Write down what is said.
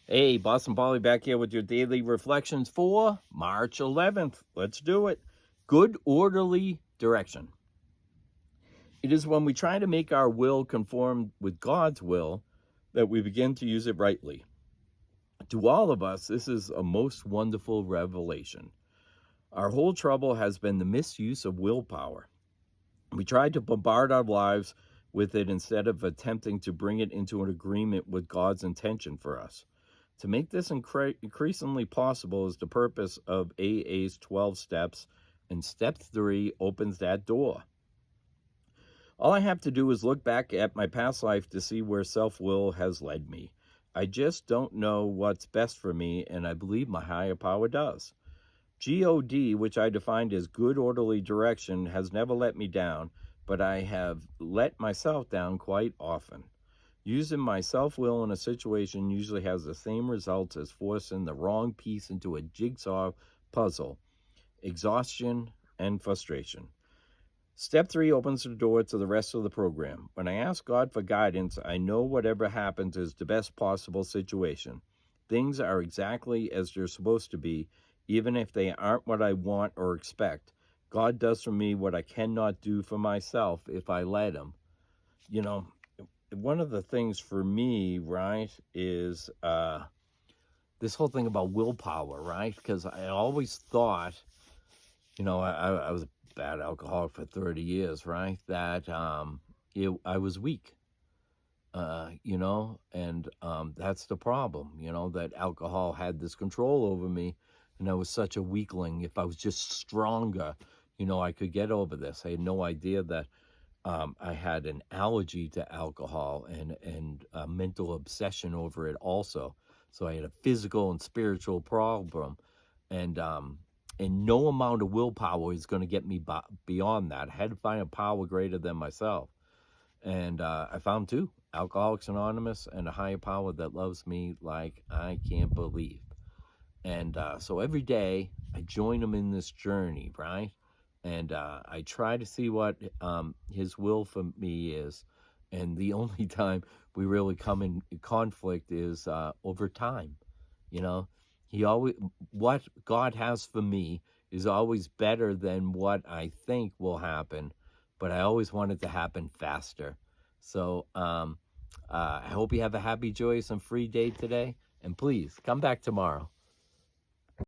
Hey, Boston Polly back here with your daily reflections for March 11th. Let's do it. Good orderly direction. It is when we try to make our will conform with God's will that we begin to use it rightly. To all of us, this is a most wonderful revelation. Our whole trouble has been the misuse of willpower. We try to bombard our lives with it instead of attempting to bring it into an agreement with God's intention for us. To make this increasingly possible is the purpose of AA's 12 steps, and step 3 opens that door. All I have to do is look back at my past life to see where self-will has led me. I just don't know what's best for me, and I believe my higher power does. GOD, which I defined as good orderly direction, has never let me down, but I have let myself down quite often. Using my self-will in a situation usually has the same results as forcing the wrong piece into a jigsaw puzzle: exhaustion and frustration. Step 3 opens the door to the rest of the program. When I ask God for guidance, I know whatever happens is the best possible situation. Things are exactly as they're supposed to be, even if they aren't what I want or expect. God does for me what I cannot do for myself if I let him. You know, one of the things for me, right, is this whole thing about willpower, right? Because I always thought, I was a bad alcoholic for 30 years, right? That I was weak, and that's the problem, that alcohol had this control over me, and I was such a weakling. If I was just stronger, I could get over this. I had no idea that I had an allergy to alcohol and a mental obsession over it also. So I had a physical and spiritual problem, and no amount of willpower is going to get me beyond that. I had to find a power greater than myself, and I found two: Alcoholics Anonymous and a higher power that loves me like I can't believe. And so every day I join him in this journey, right? And I try to see what his will for me is. And the only time we really come in conflict is over time. You know, what God has for me is always better than what I think will happen, but I always want it to happen faster. So I hope you have a happy, joyous, and free day today. And please come back tomorrow.